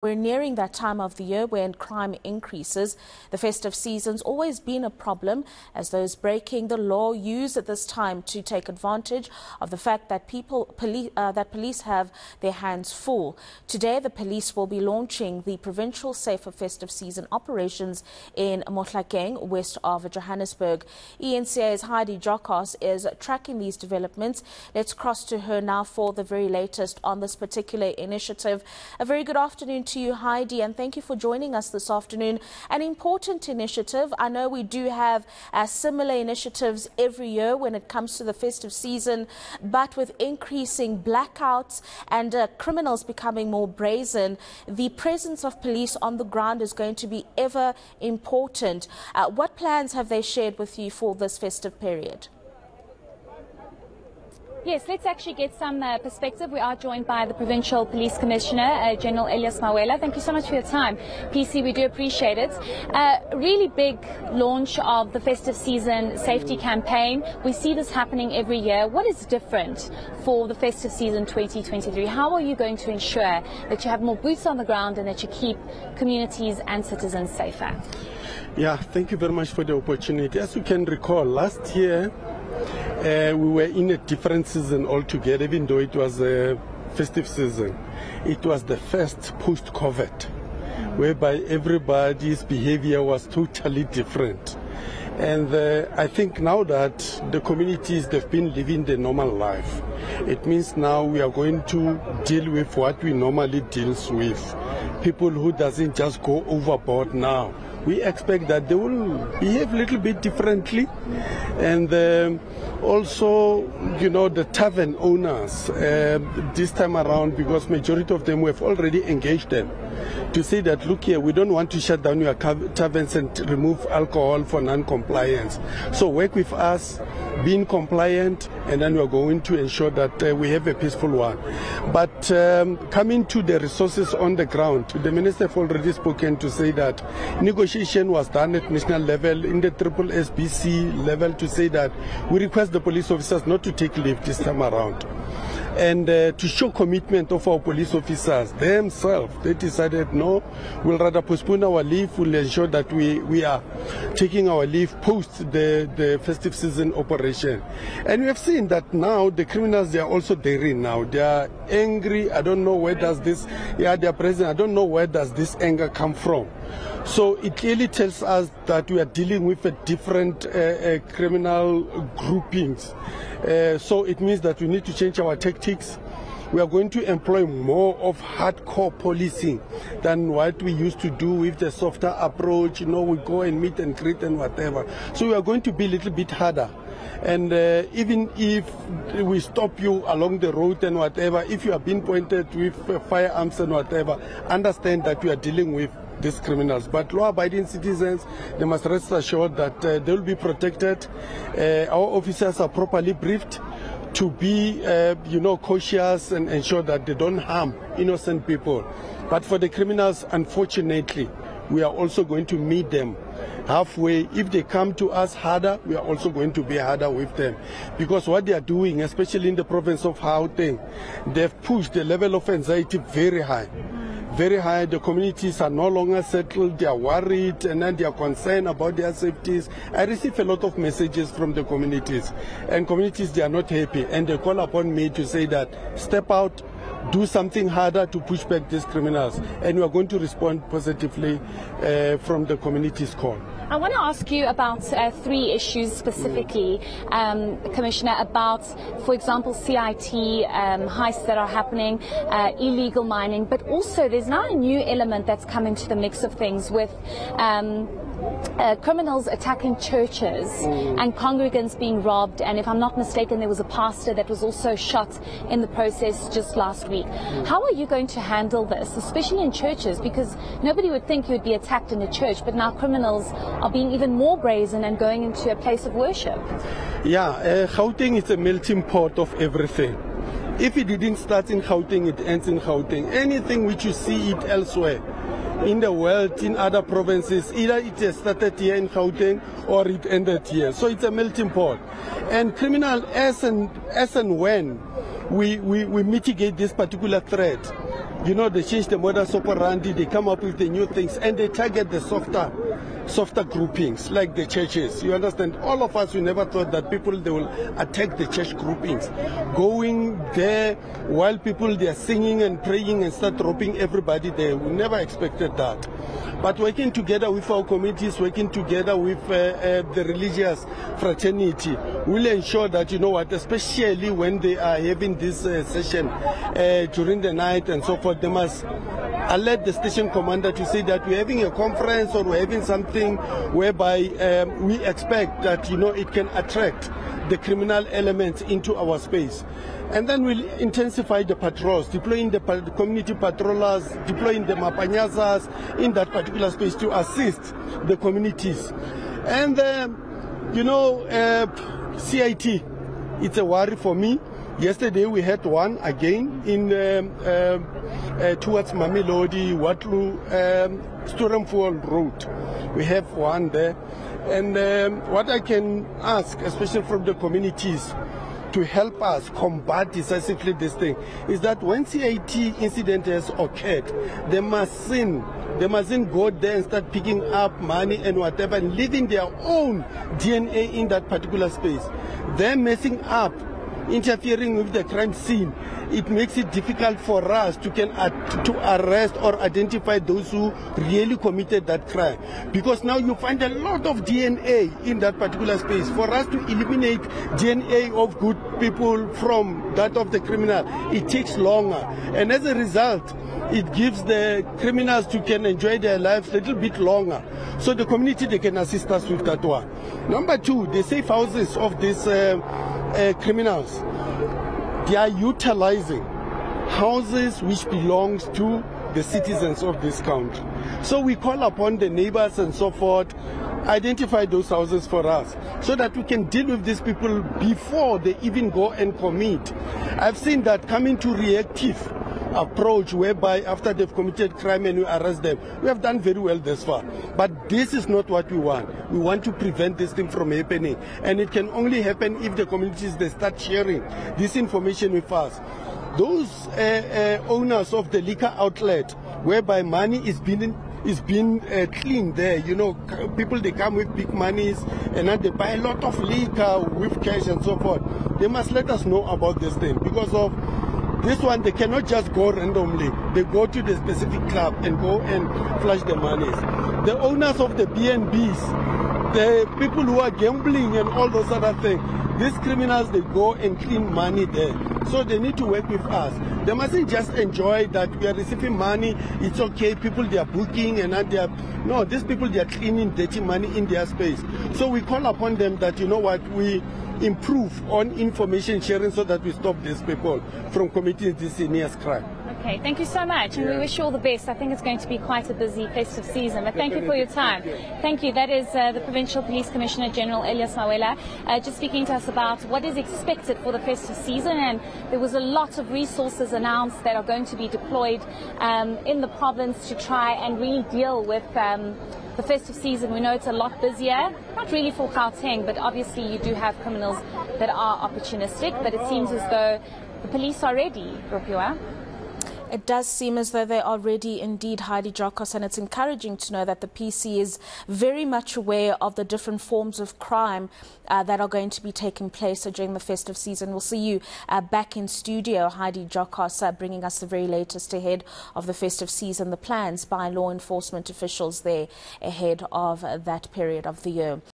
We're nearing that time of the year when crime increases. The festive season's always been a problem, as those breaking the law use this time to take advantage of the fact that police have their hands full. Today, the police will be launching the provincial safer festive season operations in Mohlakeng, west of Johannesburg. eNCA's Heidi Giokos is tracking these developments. Let's cross to her now for the very latest on this particular initiative. A very good afternoon to you, Heidi, and thank you for joining us this afternoon. An important initiative. I know we do have similar initiatives every year when it comes to the festive season, but with increasing blackouts and criminals becoming more brazen, the presence of police on the ground is going to be ever important. What plans have they shared with you for this festive period? Yes, let's actually get some perspective. We are joined by the Provincial Police Commissioner, General Elias Mawela. Thank you so much for your time. PC, we do appreciate it. Really big launch of the festive season safety campaign. We see this happening every year. What is different for the festive season 2023? How are you going to ensure that you have more boots on the ground and that you keep communities and citizens safer? Yeah, thank you very much for the opportunity. As you can recall, last year, we were in a different season altogether, even though it was a festive season. It was the first post-COVID, whereby everybody's behavior was totally different. And I think now that the communities, they've been living the normal life, it means now we are going to deal with what we normally deal with. People who doesn't just go overboard now. We expect that they will behave a little bit differently. And also, you know, the tavern owners, this time around, because majority of them, we've already engaged them to say that, look here, we don't want to shut down your taverns and remove alcohol for non-compliance. So work with us, being compliant, and then we're going to ensure that we have a peaceful one. But coming to the resources on the ground, the minister have already spoken to say that negotiation was done at national level, in the triple SBC level, to say that we request the police officers not to take leave this time around. And to show commitment of our police officers themselves, they decided, no, we'll rather postpone our leave. We'll ensure that we are taking our leave post the festive season operation. And we have seen that now the criminals, they are also daring now. They are angry. I don't know where does this, they are present. I don't know where does this anger come from. So it clearly tells us that we are dealing with a different criminal groupings. So it means that we need to change our tactics. We are going to employ more of hardcore policing than what we used to do with the softer approach. You know, we go and meet and greet and whatever. So we are going to be a little bit harder. And even if we stop you along the road and whatever, if you are being pointed with firearms and whatever, understand that we are dealing with these criminals. But law-abiding citizens, they must rest assured that they will be protected. Our officers are properly briefed to be, cautious and ensure that they don't harm innocent people. But for the criminals, unfortunately, we are also going to meet them halfway. If they come to us harder, we are also going to be harder with them. Because what they are doing, especially in the province of Gauteng, they've pushed the level of anxiety very high. Very high. The communities are no longer settled. They are worried, and then they are concerned about their safeties. I receive a lot of messages from the communities, and communities, they are not happy, and they call upon me to say that step out, do something harder to push back these criminals, and we are going to respond positively from the community's call. I want to ask you about three issues specifically, Commissioner, about, for example, CIT heists that are happening, illegal mining, but also there's now a new element that's come into the mix of things with criminals attacking churches and congregants being robbed, and if I'm not mistaken, there was a pastor that was also shot in the process just last week. How are you going to handle this, especially in churches? Because nobody would think you would be attacked in a church, but now criminals are being even more brazen and going into a place of worship. Yeah, Gauteng is a melting pot of everything. If it didn't start in Gauteng, it ends in Gauteng. Anything which you see it elsewhere in the world, in other provinces, either it has started here in Gauteng or it ended here. So it's a melting pot. And criminal, as and when we mitigate this particular threat, You know, they change the modus operandi, they come up with the new things, and they target the softer groupings, like the churches. You understand? All of us, we never thought that people, they will attack the church groupings. Going there while people, they are singing and praying and start dropping everybody there. We never expected that. But working together with our communities, working together with the religious fraternity, will ensure that, you know what, especially when they are having this session during the night and so forth, they must alert the station commander to say that we're having a conference or we're having something whereby we expect that, you know, it can attract the criminal elements into our space. And then we'll intensify the patrols, deploying the community patrollers, deploying the mapanyazas in that particular space to assist the communities. And, you know, CIT, it's a worry for me. Yesterday we had one again in towards Mamelodi, Watlu, Sturmfall Road. We have one there. And what I can ask, especially from the communities, to help us combat decisively this thing, is that when CIT incident has occurred, they mustn't go there and start picking up money and whatever and leaving their own DNA in that particular space. They're messing up, interfering with the crime scene. It makes it difficult for us to arrest or identify those who really committed that crime. Because now you find a lot of DNA in that particular space. For us to eliminate DNA of good people from that of the criminal, it takes longer. And as a result, it gives the criminals to can enjoy their lives a little bit longer. So the community, they can assist us with that one. Number two, the safe houses of these criminals. They are utilizing houses which belongs to the citizens of this country. So we call upon the neighbors and so forth, identify those houses for us so that we can deal with these people before they even go and commit. I've seen that coming to reactive approach whereby after they've committed crime and we arrest them. We have done very well thus far. But this is not what we want. We want to prevent this thing from happening. And it can only happen if the communities, they start sharing this information with us. Those owners of the liquor outlet whereby money is being cleaned there, you know, people, they come with big monies and then they buy a lot of liquor with cash and so forth. They must let us know about this thing, because of this one, they cannot just go randomly. They go to the specific club and go and flush the monies. The owners of the B&Bs, the people who are gambling and all those other things, these criminals, they go and clean money there. So they need to work with us. They mustn't just enjoy that we are receiving money, it's okay, people, they are booking and they are... No, these people, they are cleaning dirty money in their space. So we call upon them that, you know what, we improve on information sharing so that we stop these people from committing this heinous crime. Okay, thank you so much, and we wish you all the best. I think it's going to be quite a busy festive season, but thank you for your time. Thank you. That is the Provincial Police Commissioner General Elias Mawela just speaking to us about what is expected for the festive season, and there was a lot of resources announced that are going to be deployed in the province to try and really deal with the festive season. We know it's a lot busier, not really for Gauteng, but obviously you do have criminals that are opportunistic, but it seems as though the police are ready, Ropiwa. It does seem as though they are ready indeed, Heidi Giokos, and it's encouraging to know that the PC is very much aware of the different forms of crime that are going to be taking place during the festive season. We'll see you back in studio, Heidi Giokos, bringing us the very latest ahead of the festive season, the plans by law enforcement officials there ahead of that period of the year.